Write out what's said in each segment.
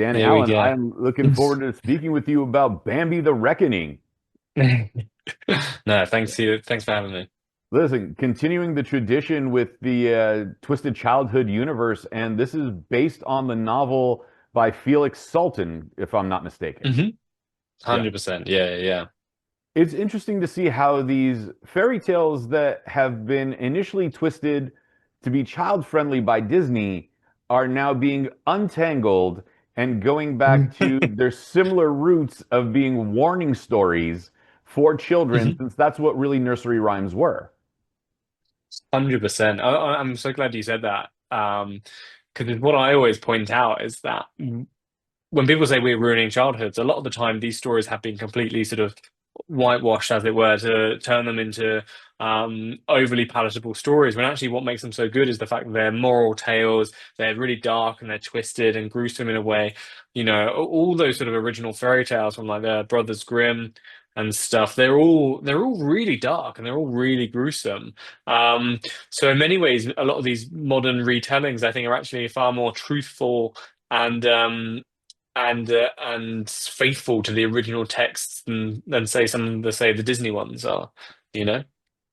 Dan Here we Allen, go. I am looking forward to speaking with you about Bambi the Reckoning. No, thanks you. Thanks for having me. Listen, continuing the tradition with the Twisted Childhood universe, and this is based on the novel by Felix Salten, if I'm not mistaken. 100%. Yeah, yeah. It's interesting to see how these fairy tales that have been initially twisted to be child friendly by Disney are now being untangled and going back to their similar roots of being warning stories for children, since that's what really nursery rhymes were. 100%. I'm so glad you said that. Because what I always point out is that when people say we're ruining childhoods, a lot of the time these stories have been completely sort of whitewashed, as it were, to turn them into overly palatable stories. When actually, what makes them so good is the fact that they're moral tales. They're really dark and they're twisted and gruesome in a way. All those sort of original fairy tales from like the Brothers Grimm and stuff. They're all really dark and they're all really gruesome. Um, so in many ways, a lot of these modern retellings, I think, are actually far more truthful and faithful to the original texts than say the Disney ones are, you know?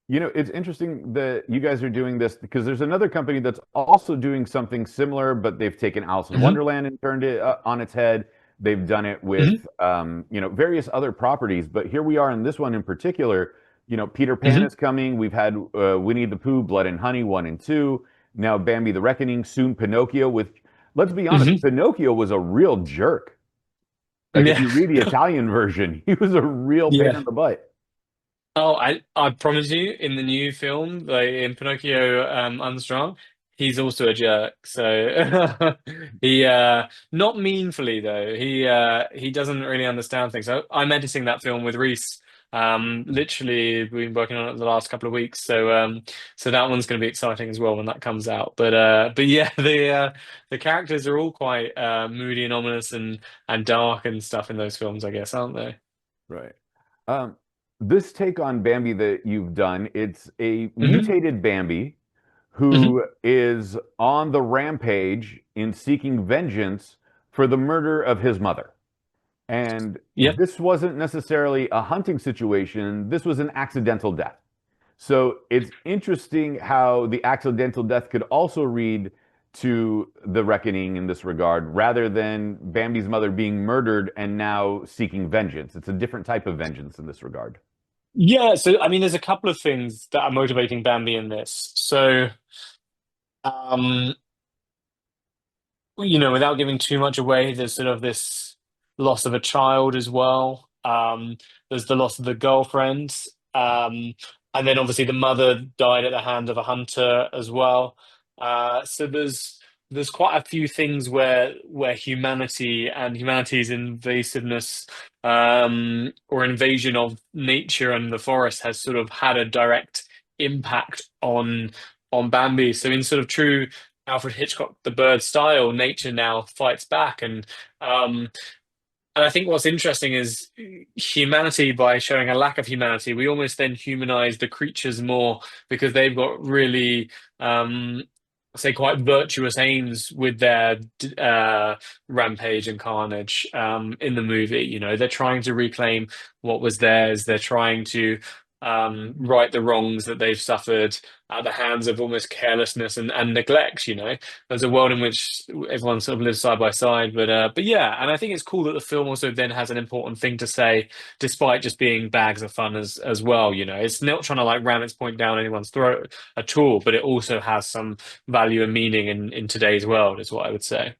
It's interesting that you guys are doing this because there's another company that's also doing something similar, but they've taken Alice in Hmm. Wonderland and turned it on its head. They've done it Hmm. with, various other properties. But here we are in this one in particular. Peter Pan Hmm. is coming. We've had Winnie the Pooh, Blood and Honey 1 and 2. Now Bambi the Reckoning. Soon Pinocchio. With, let's be honest, Hmm. Pinocchio was a real jerk. Like if Yeah. you read the Italian version, he was a real pain in Yeah. the butt. Oh, I promise you, in the new film, like in Pinocchio Unstrung, he's also a jerk. So he not meanfully though. He doesn't really understand things. I'm editing that film with Rhys. Literally we've been working on it the last couple of weeks. So that one's going to be exciting as well when that comes out. But yeah, the characters are all quite moody and ominous and dark and stuff in those films, I guess, aren't they? Right. Um, this take on Bambi that you've done, it's a Hmm. mutated Bambi Hmm. who is on the rampage in seeking vengeance for the murder of his mother. And Yep. this wasn't necessarily a hunting situation, this was an accidental death. So it's interesting how the accidental death could also read to the reckoning in this regard, rather than Bambi's mother being murdered and now seeking vengeance. It's a different type of vengeance in this regard. Yeah, so I mean, there's a couple of things that are motivating Bambi in this. Um, without giving too much away, there's sort of this loss of a child as well. There's the loss of the girlfriend. And then obviously the mother died at the hand of a hunter as well. So there's quite a few things where humanity and humanity's invasiveness or invasion of nature and the forest has sort of had a direct impact on Bambi. So in sort of true Alfred Hitchcock the Bird style, nature now fights back, um, and I think what's interesting is humanity, by showing a lack of humanity, we almost then humanize the creatures more because they've got really, um, say, quite virtuous aims with their rampage and carnage in the movie. They're trying to reclaim what was theirs. They're trying to right the wrongs that they've suffered at the hands of almost carelessness and neglect. There's a world in which everyone sort of lives side by side, but yeah, and I think it's cool that the film also then has an important thing to say, despite just being bags of fun as well. It's not trying to like ram its point down anyone's throat at all, but it also has some value and meaning in today's world, is what I would say.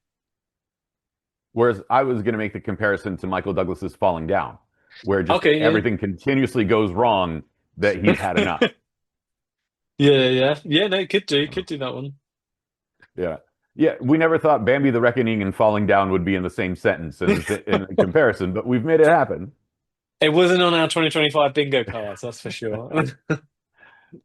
Whereas I was going to make the comparison to Michael Douglas's Falling Down, where just Okay, yeah. everything continuously goes wrong that he's had enough. Yeah, yeah, yeah. No, could do that one. Yeah. Yeah, we never thought Bambi the Reckoning and Falling Down would be in the same sentence in comparison, but we've made it happen. It wasn't on our 2025 bingo cards, that's for sure.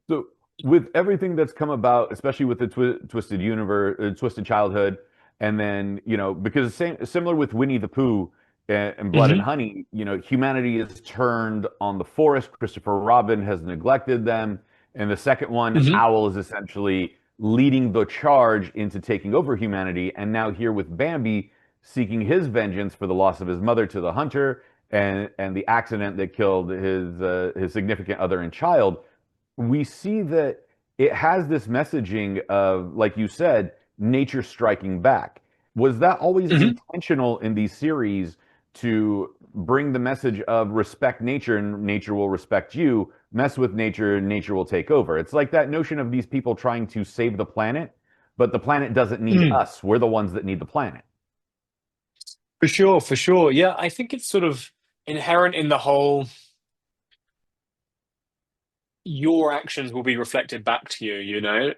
So, with everything that's come about, especially with the Twisted Universe, Twisted Childhood, and then because similar with Winnie the Pooh and Blood and Hmm. Honey, humanity is turned on the forest. Christopher Robin has neglected them, and the second one, Hmm. Owl is essentially leading the charge into taking over humanity. And now here with Bambi, seeking his vengeance for the loss of his mother to the hunter and the accident that killed his significant other and child. We see that it has this messaging of, like you said, nature striking back. Was that always Mhm. intentional in these series to bring the message of respect nature and nature will respect you, mess with nature and nature will take over? It's like that notion of these people trying to save the planet, but the planet doesn't need Mm. us. We're the ones that need the planet. For sure, for sure. Yeah, I think it's sort of inherent in the whole your actions will be reflected back to you, you know?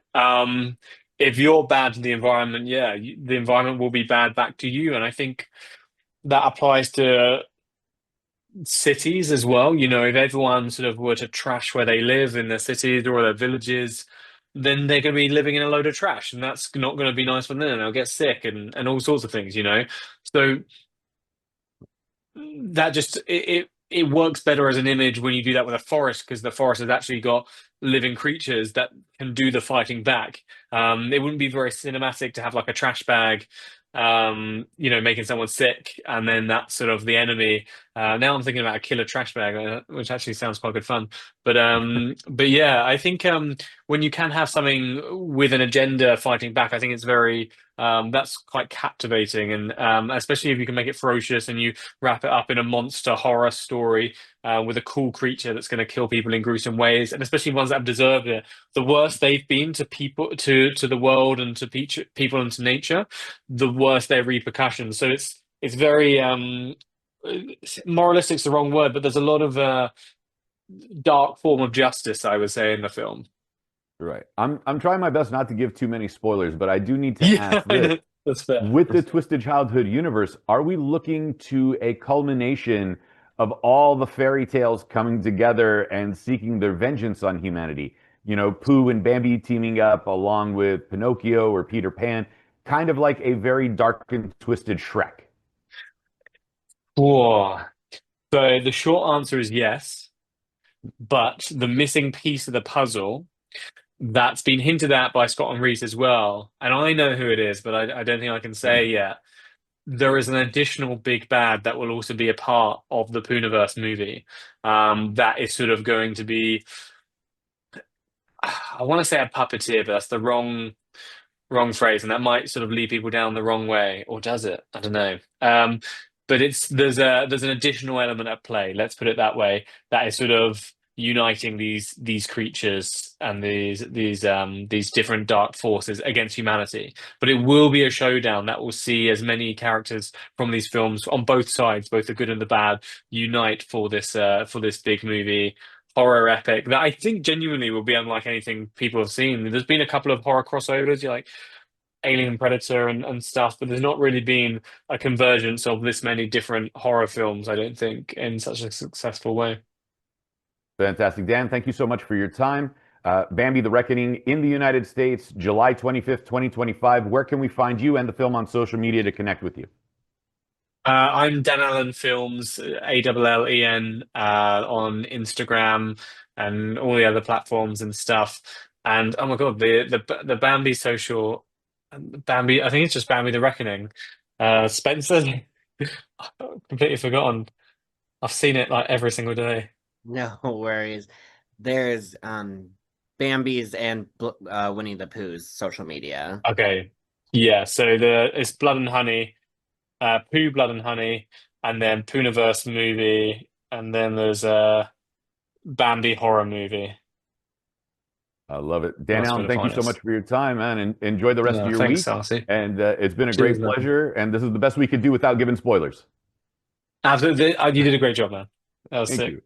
If you're bad to the environment, yeah, the environment will be bad back to you. And I think that applies to cities as well. You know, if everyone sort of were to trash where they live in their cities or their villages, then they're going to be living in a load of trash, and that's not going to be nice for them. They'll get sick and all sorts of things, you know? So that just it works better as an image when you do that with a forest because the forest has actually got living creatures that can do the fighting back. It wouldn't be very cinematic to have like a trash bag, you know, making someone sick, and then that's sort of the enemy. Now I'm thinking about a killer trash bag, which actually sounds quite good fun. But yeah, I think when you can have something with an agenda fighting back, I think it's very that's quite captivating, and especially if you can make it ferocious and you wrap it up in a monster horror story with a cool creature that's going to kill people in gruesome ways, and especially ones that have deserved it. The worse they've been to people, to the world, and to people and to nature, the worse their repercussions. So it's very moralistic's the wrong word, but there's a lot of dark form of justice, I would say, in the film. Right. I'm trying my best not to give too many spoilers, but I do need to Yeah, ask I this. know. That's fair. With the Twisted Childhood universe, are we looking to a culmination of all the fairy tales coming together and seeking their vengeance on humanity? You know, Pooh and Bambi teaming up along with Pinocchio or Peter Pan, kind of like a very dark and twisted Shrek. Whoa. So the short answer is yes, but the missing piece of the puzzle that's been hinted at by Scott and Reese as well, and I know who it is, but I don't think I can say yet. There is an additional big bad that will also be a part of the Pooniverse movie. That is sort of going to be, I want to say a puppeteer, but that's the wrong phrase, and that might sort of lead people down the wrong way, or does it? I don't know. But it's there's an additional element at play. Let's put it that way. That is sort of uniting these creatures and these different dark forces against humanity. But it will be a showdown that will see as many characters from these films on both sides, both the good and the bad, unite for this big movie horror epic that I think genuinely will be unlike anything people have seen. There's been a couple of horror crossovers, like Alien Predator and stuff, but there's not really been a convergence of this many different horror films, I don't think, in such a successful way. Fantastic. Dan, thank you so much for your time. Bambi the Reckoning in the United States, July 25th, 2025. Where can we find you and the film on social media to connect with you? I'm Dan Allen Films, Allen, on Instagram and all the other platforms and stuff. And oh my God, the Bambi social, Bambi, I think it's just Bambi the Reckoning. Spencer, completely forgotten. I've seen it like every single day. No worries. There's Bambi's and Winnie the Pooh's social media. Okay, yeah. So it's Blood and Honey, Pooh Blood and Honey, and then Pooniverse movie, and then there's a Bambi horror movie. I love it. Dan That's where Allen, to thank you find so much us. for your time, man, and enjoy the rest of No, your thanks, week. Darcy. And it's been a Cheers, great man. pleasure. And this is the best we could do without giving spoilers. Absolutely, you did a great job, man. That was Thank sick. you.